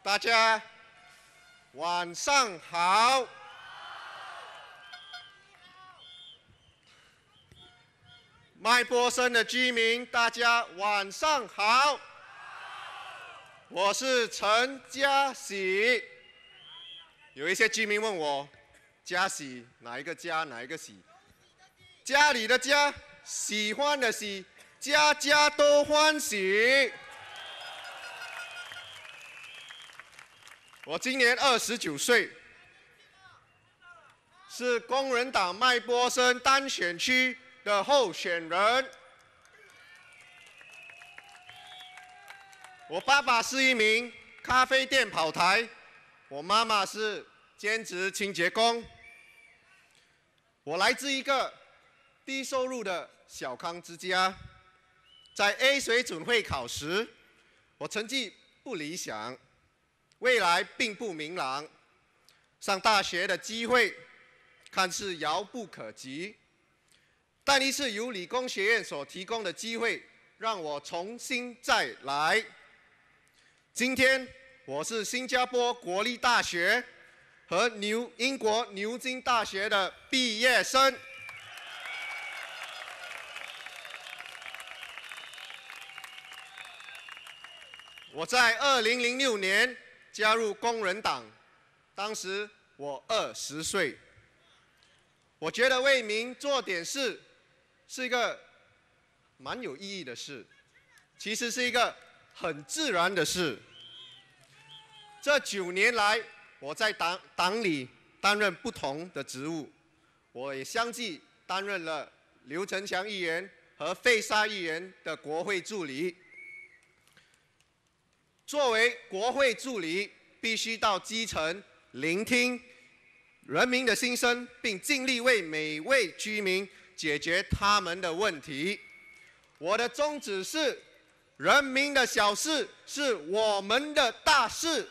大家晚上好。麦波森的居民，大家晚上好。我是陈嘉喜。有一些居民问我，嘉喜哪一个嘉，哪一个喜？家里的家，喜欢的喜，家家都欢喜。我今年29岁，是工人党麦波森单选区的候选人。我爸爸是一名咖啡店跑台，我妈妈是兼职清洁工。我来自一个低收入的小康之家，在 A 水准会考时，我成绩不理想，未来并不明朗，上大学的机会看似遥不可及。但一次由理工学院所提供的机会，让我重新再来。今天我是新加坡国立大学和英国牛津大学的毕业生。我在2006年加入工人党，当时我20岁。我觉得为民做点事是一个蛮有意义的事，其实是一个很自然的事。这9年来，我在党里担任不同的职务，我也相继担任了刘成强议员和费沙议员的国会助理。作为国会助理，必须到基层聆听人民的心声，并尽力为每位居民解决他们的问题。我的宗旨是：人民的小事是我们的大事。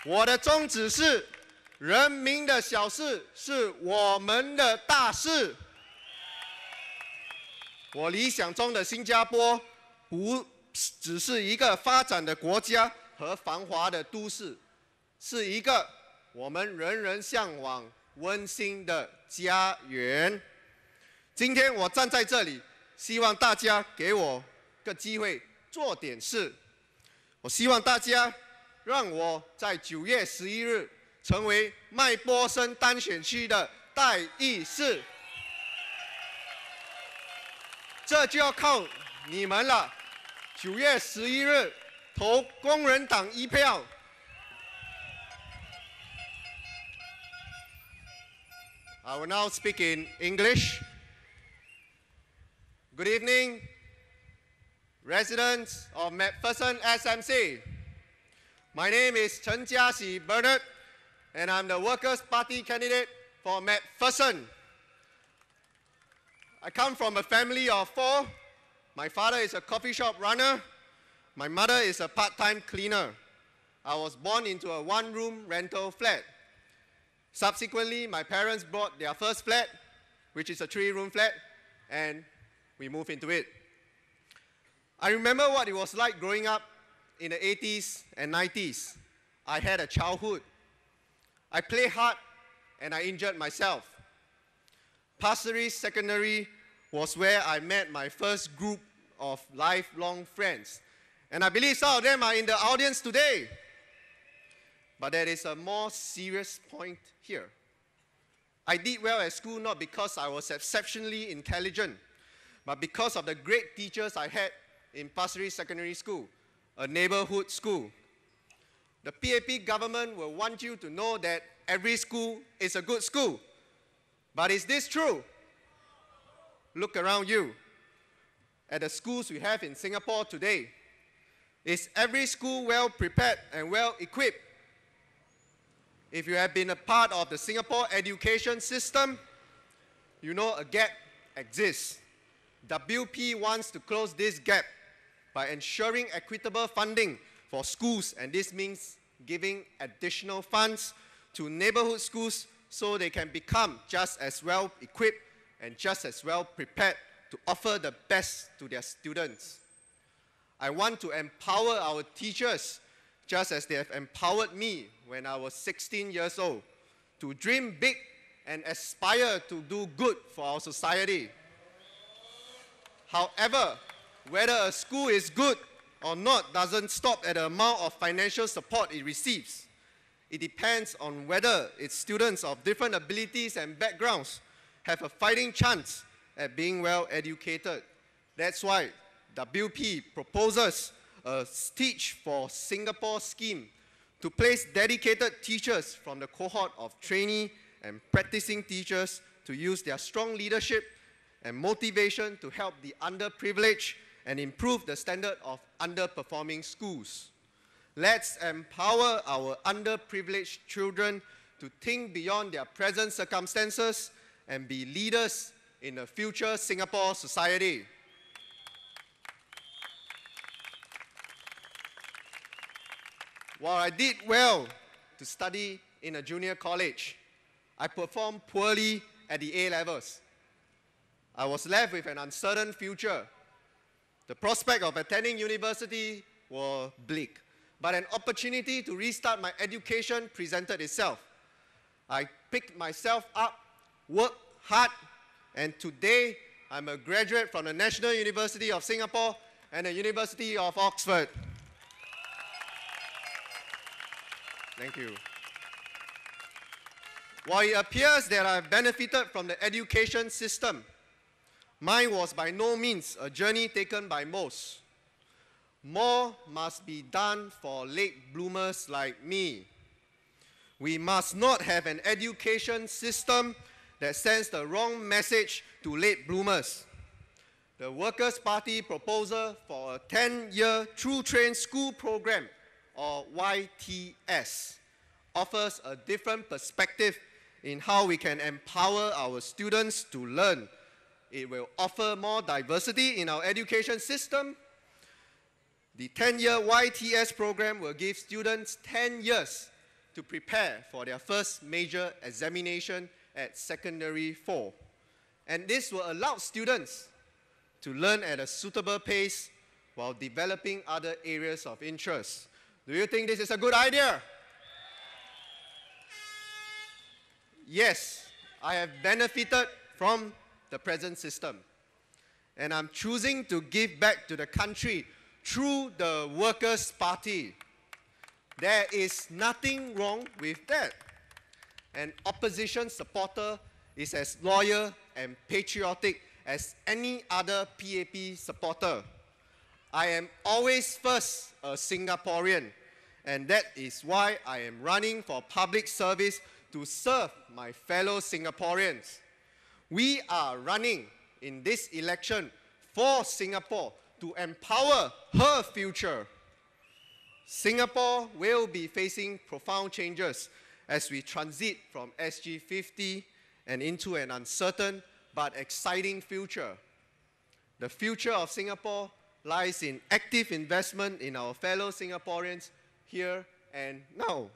我的宗旨是：人民的小事是我们的大事。我理想中的新加坡，不只是一个发展的国家和繁华的都市，是一个我们人人向往温馨的家园。今天我站在这里，希望大家给我个机会做点事。我希望大家让我在9月11日成为麦波森单选区的代议士。这就要靠你们了。9月11日投工人党1票。I will now speak in English. Good evening, residents of McPherson SMC. My name is Chen Bernard, and I'm the Workers' Party candidate for McPherson. I come from a family of 4. My father is a coffee shop runner. My mother is a part-time cleaner. I was born into a one-room rental flat. Subsequently, my parents bought their first flat, which is a 3-room flat, and we moved into it. I remember what it was like growing up in the 80s and 90s. I had a childhood. I played hard, and I injured myself. Pasir Ris Secondary was where I met my first group of lifelong friends. And I believe some of them are in the audience today. But there is a more serious point here. I did well at school not because I was exceptionally intelligent, but because of the great teachers I had in Pasir Ris Secondary School, a neighborhood school. The PAP government will want you to know that every school is a good school. But is this true? Look around you at the schools we have in Singapore today. Is every school well prepared and well equipped? If you have been a part of the Singapore education system, you know a gap exists. WP wants to close this gap by ensuring equitable funding for schools, and this means giving additional funds to neighborhood schools so they can become just as well equipped and just as well prepared to offer the best to their students. I want to empower our teachers, just as they have empowered me when I was 16 years old, to dream big and aspire to do good for our society. However, whether a school is good or not doesn't stop at the amount of financial support it receives. It depends on whether its students of different abilities and backgrounds have a fighting chance at being well educated. That's why WP proposes a Teach for Singapore scheme to place dedicated teachers from the cohort of trainee and practicing teachers to use their strong leadership and motivation to help the underprivileged and improve the standard of underperforming schools. Let's empower our underprivileged children to think beyond their present circumstances and be leaders in a future Singapore society. While I did well to study in a junior college, I performed poorly at the A-levels. I was left with an uncertain future. The prospect of attending university was bleak, but an opportunity to restart my education presented itself. I picked myself up, worked hard, and today I'm a graduate from the National University of Singapore and the University of Oxford. Thank you. While it appears that I benefited from the education system, mine was by no means a journey taken by most. More must be done for late bloomers like me. We must not have an education system that sends the wrong message to late bloomers. The Workers' Party proposal for a 10-year Through Train School Program, or YTS, offers a different perspective in how we can empower our students to learn. It will offer more diversity in our education system. The 10-year YTS program will give students 10 years to prepare for their first major examination at Secondary 4. And this will allow students to learn at a suitable pace while developing other areas of interest. Do you think this is a good idea? Yes, I have benefited from the present system, and I'm choosing to give back to the country through the Workers' Party. There is nothing wrong with that. An opposition supporter is as loyal and patriotic as any other PAP supporter. I am always first a Singaporean, and that is why I am running for public service to serve my fellow Singaporeans. We are running in this election for Singapore to empower her future. Singapore will be facing profound changes as we transit from SG50 and into an uncertain but exciting future. The future of Singapore lies in active investment in our fellow Singaporeans here and now.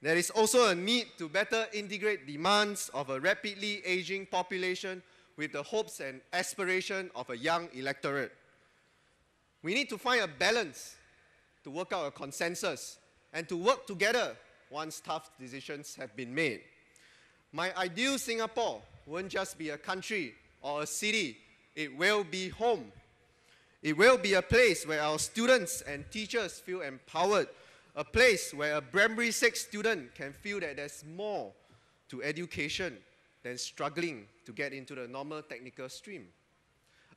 There is also a need to better integrate demands of a rapidly aging population with the hopes and aspiration of a young electorate. We need to find a balance to work out a consensus and to work together once tough decisions have been made. My ideal Singapore won't just be a country or a city, it will be home. It will be a place where our students and teachers feel empowered, a place where a primary 6 student can feel that there's more to education than struggling to get into the normal technical stream.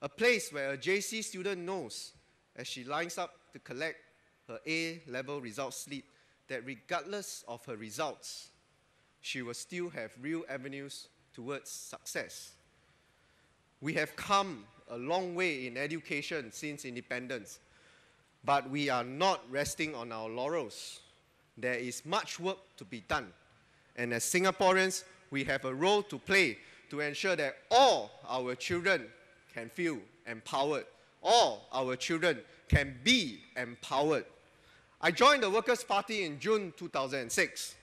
A place where a JC student knows, as she lines up to collect her A-level results slip, that regardless of her results, she will still have real avenues towards success. We have come a long way in education since independence, but we are not resting on our laurels. There is much work to be done, and as Singaporeans, we have a role to play to ensure that all our children can feel empowered. All our children can be empowered. I joined the Workers' Party in June 2006.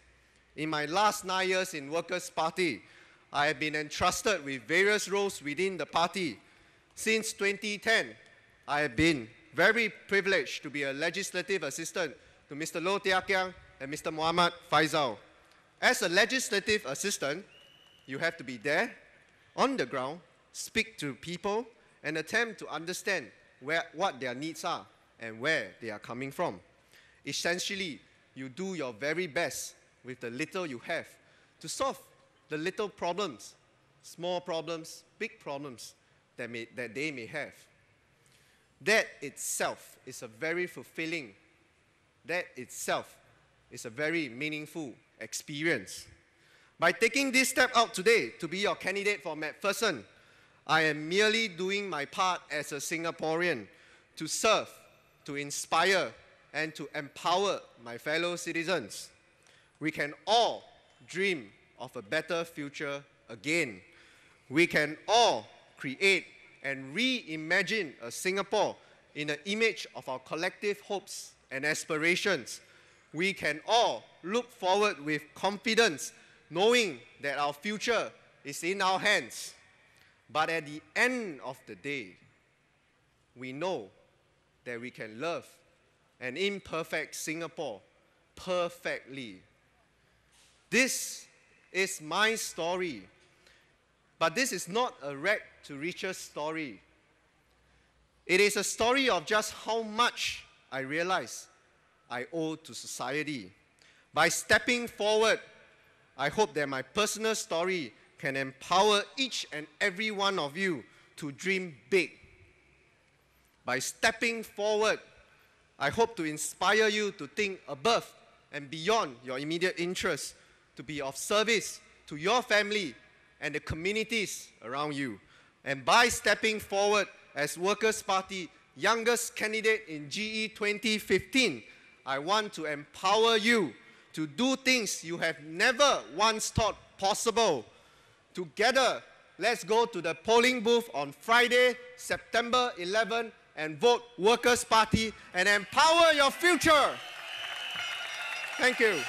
In my last 9 years in Workers' Party, I have been entrusted with various roles within the party. Since 2010, I have been very privileged to be a legislative assistant to Mr. Loh Tia Kiang and Mr. Muhammad Faisal. As a legislative assistant, you have to be there, on the ground, speak to people, and attempt to understand what their needs are and where they are coming from. Essentially, you do your very best with the little you have to solve the little problems, small problems, big problems that they may have. That itself is a very fulfilling, that itself is a very meaningful experience. By taking this step out today to be your candidate for McPherson, I am merely doing my part as a Singaporean to serve, to inspire, and to empower my fellow citizens. We can all dream of a better future again. We can all create and reimagine a Singapore in the image of our collective hopes and aspirations. We can all look forward with confidence, knowing that our future is in our hands. But at the end of the day, we know that we can love an imperfect Singapore perfectly. This is my story, but this is not a rag to riches story. It is a story of just how much I realize I owe to society. By stepping forward, I hope that my personal story can empower each and every one of you to dream big. By stepping forward, I hope to inspire you to think above and beyond your immediate interests, to be of service to your family and the communities around you. And by stepping forward as Workers' Party youngest candidate in GE 2015, I want to empower you to do things you have never once thought possible. Together, let's go to the polling booth on Friday, September 11, and vote Workers' Party and empower your future. Thank you.